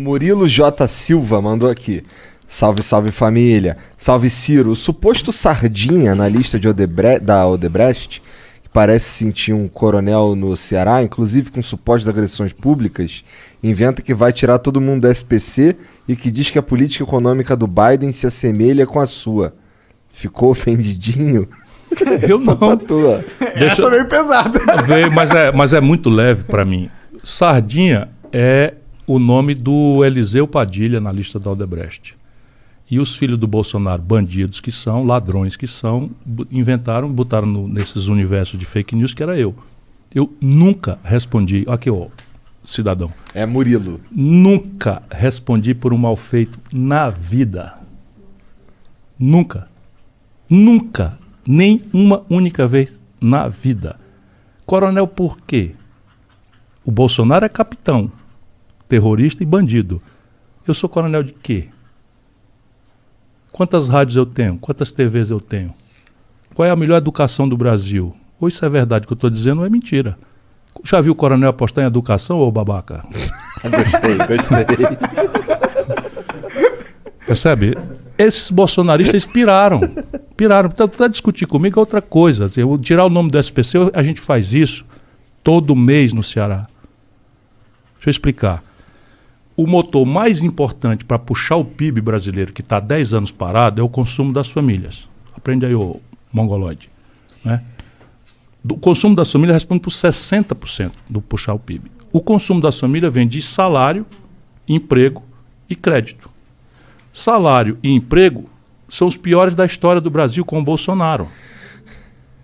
Murilo J. Silva mandou aqui. Salve, salve família. Salve Ciro. O suposto Sardinha na lista de da Odebrecht, que parece sentir um coronel no Ceará, inclusive com supostas agressões públicas, inventa que vai tirar todo mundo da SPC e que diz que a política econômica do Biden se assemelha com a sua. Ficou ofendidinho? Eu não. Essa veio pesada. Mas é muito leve para mim. Sardinha é o nome do Eliseu Padilha na lista da Odebrecht. E os filhos do Bolsonaro, bandidos que são, ladrões que são, inventaram, botaram nesses universos de fake news que era eu. Eu nunca respondi, aqui ó, cidadão. É Murilo. Nunca respondi por um mal feito na vida. Nunca. Nunca. Nem uma única vez na vida. Coronel, por quê? O Bolsonaro é capitão, terrorista e bandido. Eu sou coronel de quê? Quantas rádios eu tenho? Quantas TVs eu tenho? Qual é a melhor educação do Brasil? Ou isso é verdade que eu estou dizendo ou é mentira? Já viu o coronel apostar em educação, ô babaca? Gostei. Percebe? Esses bolsonaristas piraram. Então, para discutir comigo é outra coisa. Eu tirar o nome do SPC, a gente faz isso todo mês no Ceará. Deixa eu explicar. O motor mais importante para puxar o PIB brasileiro, que está há 10 anos parado, é o consumo das famílias. Aprende aí, ô mongoloide. Né? O consumo das famílias responde por 60% do puxar o PIB. O consumo das famílias vem de salário, emprego e crédito. Salário e emprego são os piores da história do Brasil com o Bolsonaro.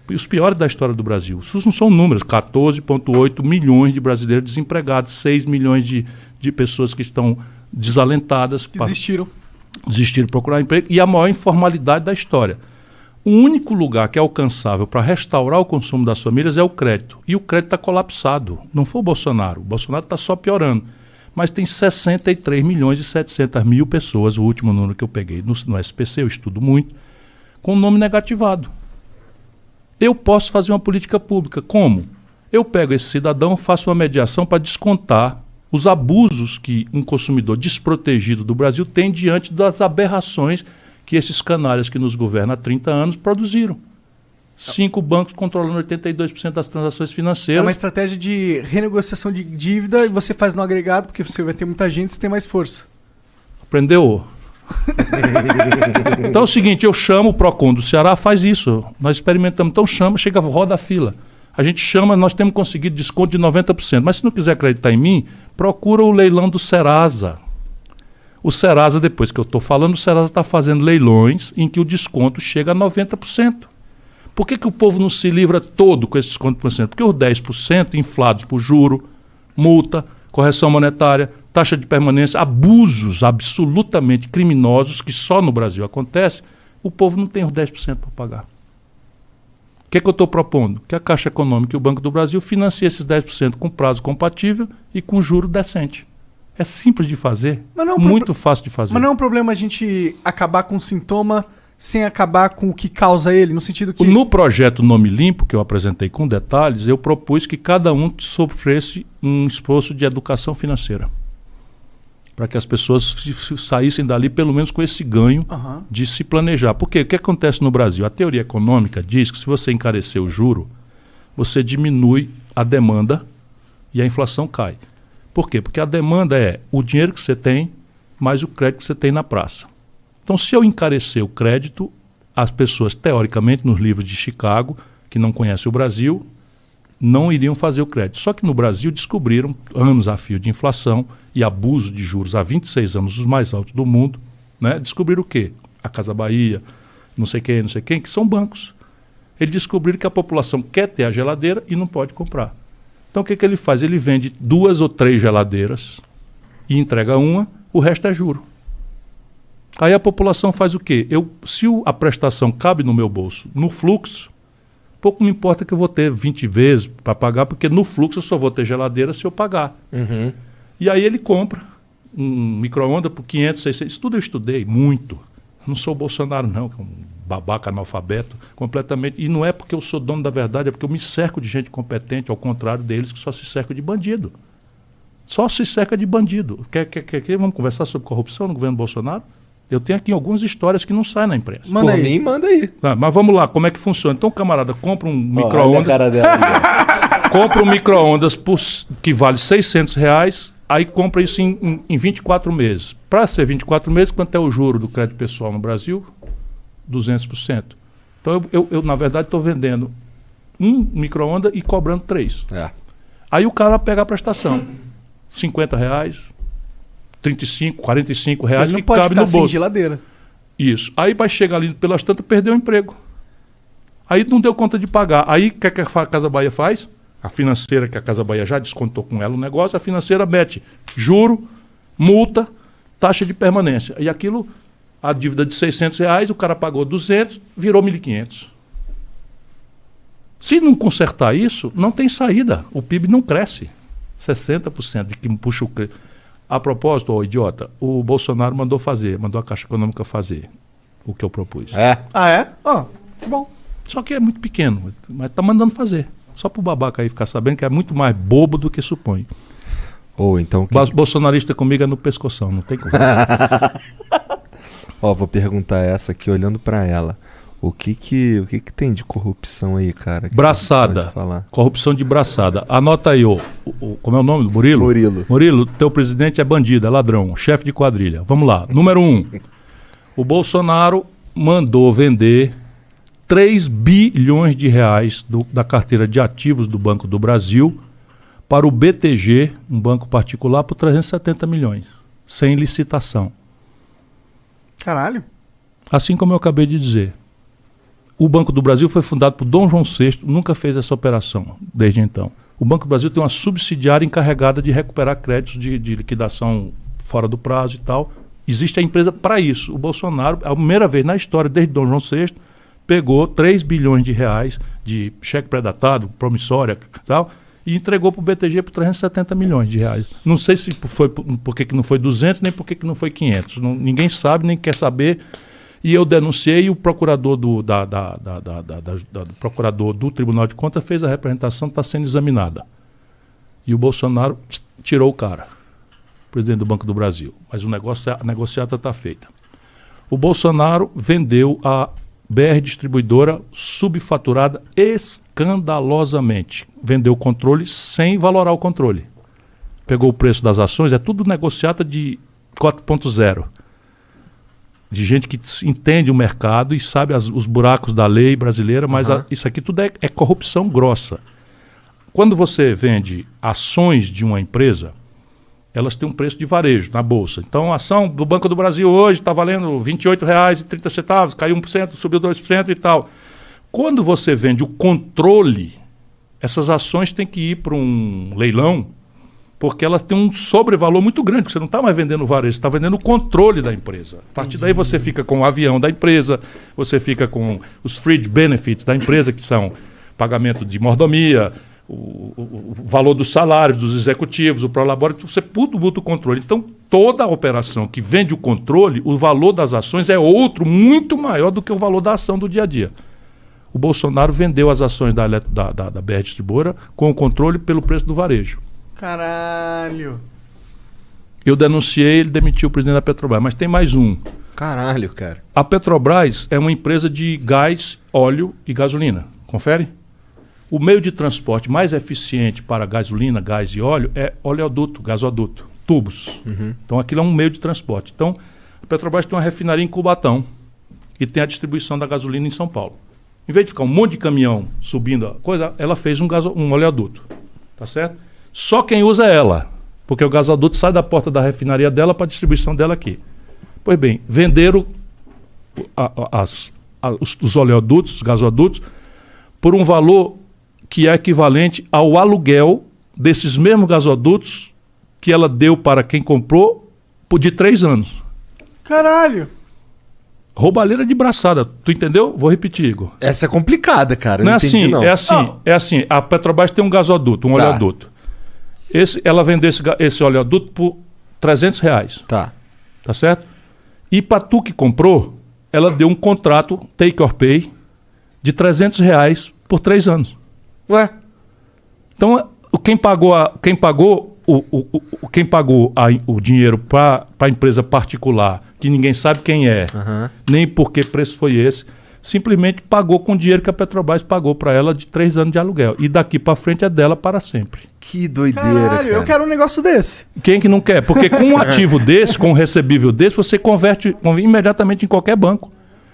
Os piores da história do Brasil. Isso não são números. 14,8 milhões de brasileiros desempregados, 6 milhões de pessoas que estão desalentadas. Desistiram de procurar emprego. E a maior informalidade da história. O único lugar que é alcançável para restaurar o consumo das famílias é o crédito. E o crédito está colapsado. Não foi o Bolsonaro. O Bolsonaro está só piorando. Mas tem 63 milhões e 700 mil pessoas, o último número que eu peguei no SPC, eu estudo muito, com o nome negativado. Eu posso fazer uma política pública. Como? Eu pego esse cidadão, faço uma mediação para descontar os abusos que um consumidor desprotegido do Brasil tem diante das aberrações que esses canalhas que nos governam há 30 anos produziram. 5 bancos controlando 82% das transações financeiras. É uma estratégia de renegociação de dívida e você faz no agregado, porque você vai ter muita gente, você tem mais força. Aprendeu? Então é o seguinte, eu chamo o PROCON do Ceará, faz isso. Nós experimentamos, então chama, chega, roda a fila. A gente chama, nós temos conseguido desconto de 90%. Mas se não quiser acreditar em mim, procura o leilão do Serasa. O Serasa, depois que eu estou falando, o Serasa está fazendo leilões em que o desconto chega a 90%. Por que o povo não se livra todo com esse desconto por cento? Porque os 10% inflados por juro, multa, correção monetária, taxa de permanência, abusos absolutamente criminosos que só no Brasil acontece, o povo não tem os 10% para pagar. O que eu estou propondo? Que a Caixa Econômica e o Banco do Brasil financiem esses 10% com prazo compatível e com juro decente. É simples de fazer, muito fácil de fazer. Mas não é um problema a gente acabar com o sintoma sem acabar com o que causa ele, no sentido que... No projeto Nome Limpo, que eu apresentei com detalhes, eu propus que cada um sofresse um esforço de educação financeira. Para que as pessoas saíssem dali pelo menos com esse ganho de se planejar. Porque o que acontece no Brasil? A teoria econômica diz que se você encarecer o juro, você diminui a demanda e a inflação cai. Por quê? Porque a demanda é o dinheiro que você tem mais o crédito que você tem na praça. Então, se eu encarecer o crédito, as pessoas, teoricamente, nos livros de Chicago, que não conhecem o Brasil, não iriam fazer o crédito. Só que no Brasil descobriram, anos a fio de inflação e abuso de juros há 26 anos, os mais altos do mundo, né? Descobriram o quê? A Casa Bahia, não sei quem, que são bancos. Eles descobriram que a população quer ter a geladeira e não pode comprar. Então, o que ele faz? Ele vende 2 ou 3 geladeiras e entrega uma, o resto é juro. Aí a população faz o quê? Se a prestação cabe no meu bolso, no fluxo, pouco me importa que eu vou ter 20 vezes para pagar, porque no fluxo eu só vou ter geladeira se eu pagar. Uhum. E aí ele compra um micro-ondas por 500, 600. Isso tudo eu estudei muito. Não sou o Bolsonaro não, que é um babaca analfabeto completamente. E não é porque eu sou dono da verdade, é porque eu me cerco de gente competente, ao contrário deles que só se cercam de bandido. Só se cerca de bandido. Vamos conversar sobre corrupção no governo Bolsonaro? Eu tenho aqui algumas histórias que não saem na imprensa. Manda aí. Manda aí. Tá, mas vamos lá, como é que funciona? Então o camarada compra um Olha a micro-ondas. cara dela aí, Compra um micro-ondas que vale R$600, aí compra isso em 24 meses. Para ser 24 meses, quanto é o juro do crédito pessoal no Brasil? 200%. Então eu na verdade, estou vendendo um micro-ondas e cobrando 3. Aí o cara pega a prestação. R$50, 35, 45 reais Ele não que pode cabe ficar no bolso. sem geladeira. Isso. Aí vai chegar ali pelas tantas, perdeu o emprego. Aí não deu conta de pagar. Aí o que a Casa Bahia faz? A financeira, que a Casa Bahia já descontou com ela o negócio, a financeira mete juro, multa, taxa de permanência. E aquilo, a dívida de R$600, o cara pagou 200, virou 1.500. Se não consertar isso, não tem saída. O PIB não cresce. 60% de que puxa o crédito. A propósito, idiota, o Bolsonaro mandou a Caixa Econômica fazer o que eu propus. Ah, é? Ó, que bom. Só que é muito pequeno, mas tá mandando fazer. Só pro babaca aí ficar sabendo que é muito mais bobo do que supõe. Então... Bolsonarista comigo é no pescoção, não tem conversa. Vou perguntar essa aqui olhando pra ela. O que tem de corrupção aí, cara? Braçada. Corrupção de braçada. Anota aí, como é o nome do Murilo? Murilo, teu presidente é bandido, é ladrão, chefe de quadrilha. Vamos lá. Número 1. O Bolsonaro mandou vender 3 bilhões de reais da carteira de ativos do Banco do Brasil para o BTG, um banco particular, por 370 milhões, sem licitação. Caralho. Assim como eu acabei de dizer. O Banco do Brasil foi fundado por Dom João VI, nunca fez essa operação desde então. O Banco do Brasil tem uma subsidiária encarregada de recuperar créditos de liquidação fora do prazo e tal. Existe a empresa para isso. O Bolsonaro, a primeira vez na história, desde Dom João VI, pegou 3 bilhões de reais de cheque pré-datado, promissória e tal, e entregou para o BTG por 370 milhões de reais. Não sei se foi por que não foi 200, nem por que não foi 500. Ninguém sabe, nem quer saber. E eu denunciei, e o procurador do procurador do Tribunal de Contas fez a representação, está sendo examinada. E o Bolsonaro tirou o cara, presidente do Banco do Brasil. Mas a negociata está feita. O Bolsonaro vendeu a BR Distribuidora subfaturada escandalosamente. Vendeu o controle sem valorar o controle. Pegou o preço das ações, é tudo negociata de 4.0. De gente que entende o mercado e sabe os buracos da lei brasileira, mas isso aqui tudo é corrupção grossa. Quando você vende ações de uma empresa, elas têm um preço de varejo na Bolsa. Então a ação do Banco do Brasil hoje está valendo R$ 28,30, caiu 1%, subiu 2% e tal. Quando você vende o controle, essas ações têm que ir para um leilão, porque elas têm um sobrevalor muito grande, porque você não está mais vendendo o varejo, você está vendendo o controle da empresa. A partir daí você fica com o avião da empresa, você fica com os fringe benefits da empresa, que são pagamento de mordomia, o valor dos salários dos executivos, o prolabore, você muda o controle. Então, toda a operação que vende o controle, o valor das ações é outro, muito maior do que o valor da ação do dia a dia. O Bolsonaro vendeu as ações da BR Distribuidora com o controle pelo preço do varejo. Caralho. Eu denunciei, ele demitiu o presidente da Petrobras, mas tem mais um. Caralho, cara. A Petrobras é uma empresa de gás, óleo e gasolina. Confere? O meio de transporte mais eficiente para gasolina, gás e óleo é oleoduto, gasoduto, tubos. Então aquilo é um meio de transporte. Então a Petrobras tem uma refinaria em Cubatão e tem a distribuição da gasolina em São Paulo. Em vez de ficar um monte de caminhão subindo a coisa, ela fez um oleoduto. Tá certo? Só quem usa é ela, porque o gasoduto sai da porta da refinaria dela para a distribuição dela aqui. Pois bem, venderam os oleodutos, os gasodutos, por um valor que é equivalente ao aluguel desses mesmos gasodutos que ela deu para quem comprou de 3 anos. Caralho! Roubalheira de braçada, tu entendeu? Vou repetir, Igor. Essa é complicada, cara. Não é assim, não. É assim. A Petrobras tem um gasoduto, um oleoduto. Ela vendeu esse oleoduto por R$300. Tá certo? E para tu que comprou, ela deu um contrato, take or pay, de R$300 por 3 anos. Ué? Então, quem pagou quem pagou o dinheiro para a empresa particular, que ninguém sabe quem é, nem por que preço foi esse, simplesmente pagou com o dinheiro que a Petrobras pagou para ela de 3 anos de aluguel. E daqui para frente é dela para sempre. Que doideira, Caralho, eu quero um negócio desse. Quem que não quer? Porque com um ativo desse, com um recebível desse, você converte imediatamente em qualquer banco.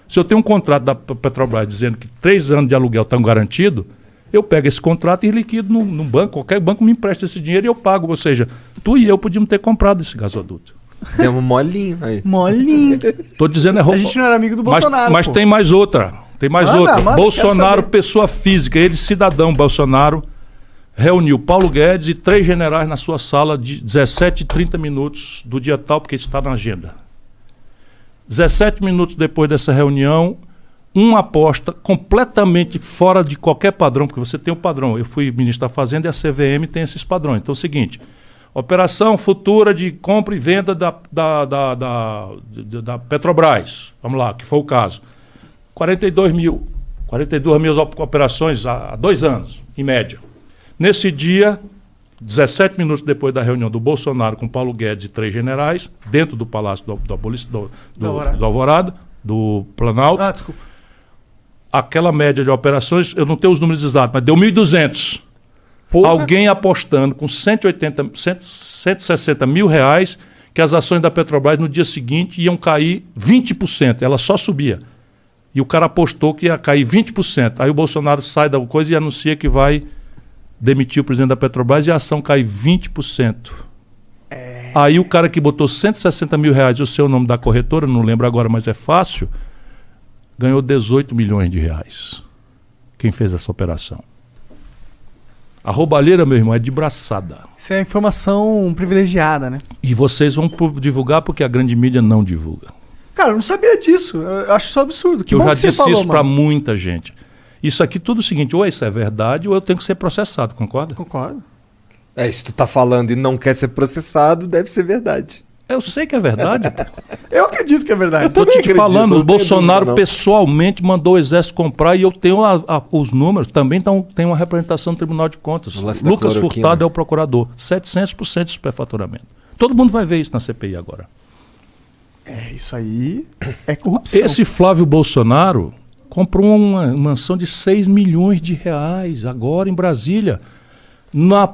Se eu tenho um contrato da Petrobras dizendo que 3 anos de aluguel estão garantidos, eu pego esse contrato e liquido no banco. Qualquer banco me empresta esse dinheiro e eu pago. Ou seja, tu e eu podíamos ter comprado esse gasoduto. Deu um molinho aí. Molinho. Tô dizendo é roubo. A gente não era amigo do Bolsonaro, Mas pô. tem mais outra. Tem mais Manda, outra. manda, Bolsonaro, quero saber. pessoa física, ele cidadão Bolsonaro, reuniu Paulo Guedes e 3 generais na sua sala de 17 e 30 minutos do dia tal, porque isso está na agenda. 17 minutos depois dessa reunião, uma aposta completamente fora de qualquer padrão, porque você tem um padrão. Eu fui ministro da Fazenda e a CVM tem esses padrões. Então é o seguinte, operação futura de compra e venda da Petrobras, vamos lá, que foi o caso. 42 mil operações há 2 anos, em média. Nesse dia, 17 minutos depois da reunião do Bolsonaro com Paulo Guedes e 3 generais, dentro do Palácio do Alvorada, do Planalto, Desculpa. aquela média de operações, eu não tenho os números exatos, mas deu 1.200. Alguém apostando com 160 mil reais que as ações da Petrobras no dia seguinte iam cair 20%. Ela só subia. E o cara apostou que ia cair 20%. Aí o Bolsonaro sai da coisa e anuncia que vai demitir o presidente da Petrobras e a ação cai 20%. Aí o cara que botou 160 mil reais, o seu nome da corretora, não lembro agora, mas é fácil, ganhou 18 milhões de reais. Quem fez essa operação? A roubalheira, meu irmão, é de braçada. Isso é informação privilegiada, né? E vocês vão divulgar porque a grande mídia não divulga. Cara, eu não sabia disso. Eu acho isso absurdo. Que Eu bom já que você disse falou, isso para mano. muita gente. Isso aqui tudo é o seguinte, ou isso é verdade ou eu tenho que ser processado, concorda? Concordo. Se tu tá falando e não quer ser processado, deve ser verdade. Eu sei que é verdade. Pô. Eu acredito que é verdade. Eu Tô também te acredito, falando, não o tenho Bolsonaro dúvida, não. pessoalmente mandou o Exército comprar e eu tenho os números, também tem uma representação do Tribunal de Contas. O lance da Lucas cloroquina. Furtado é o procurador. 700% de superfaturamento. Todo mundo vai ver isso na CPI agora. Isso aí é corrupção. Esse Flávio Bolsonaro comprou uma mansão de 6 milhões de reais agora em Brasília. Na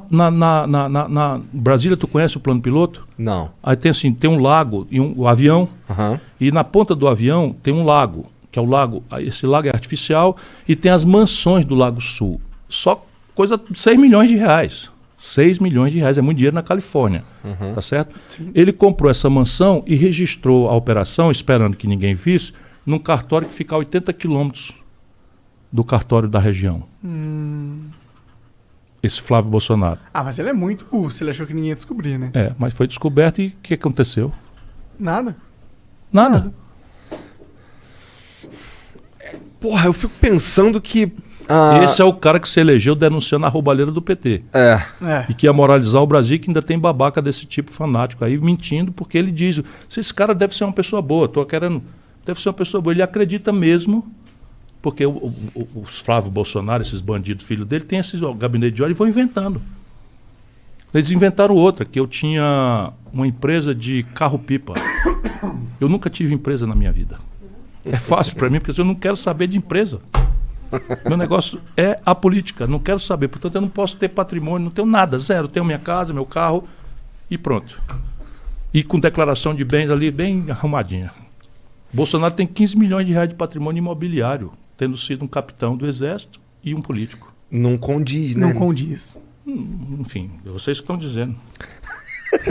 Brasília, tu conhece o plano piloto? Não. Aí tem um lago e um avião. Aham. E na ponta do avião tem um lago, que é o lago. Esse lago é artificial e tem as mansões do Lago Sul. Só coisa de 6 milhões de reais. 6 milhões de reais, é muito dinheiro na Califórnia, tá certo? Sim. Ele comprou essa mansão e registrou a operação, esperando que ninguém visse, num cartório que fica a 80 quilômetros do cartório da região. Esse Flávio Bolsonaro. Mas ele é muito se ele achou que ninguém ia descobrir, né? Mas foi descoberto e o que aconteceu? Nada. Nada. Porra, eu fico pensando que... Esse é o cara que se elegeu denunciando a roubalheira do PT. E que ia moralizar o Brasil, que ainda tem babaca desse tipo fanático aí, mentindo, porque ele diz, esse cara deve ser uma pessoa boa, deve ser uma pessoa boa. Ele acredita mesmo, porque os Flávio Bolsonaro, esses bandidos, filhos dele, tem esse gabinete de ódio e vão inventando. Eles inventaram outra, que eu tinha uma empresa de carro-pipa. Eu nunca tive empresa na minha vida. É fácil para mim, porque eu não quero saber de empresa. Meu negócio é a política, não quero saber. Portanto, eu não posso ter patrimônio, não tenho nada, zero. Tenho minha casa, meu carro e pronto. E com declaração de bens ali bem arrumadinha. Bolsonaro tem 15 milhões de reais de patrimônio imobiliário, tendo sido um capitão do Exército e um político. Não condiz, né? Não condiz. Enfim, vocês que estão dizendo.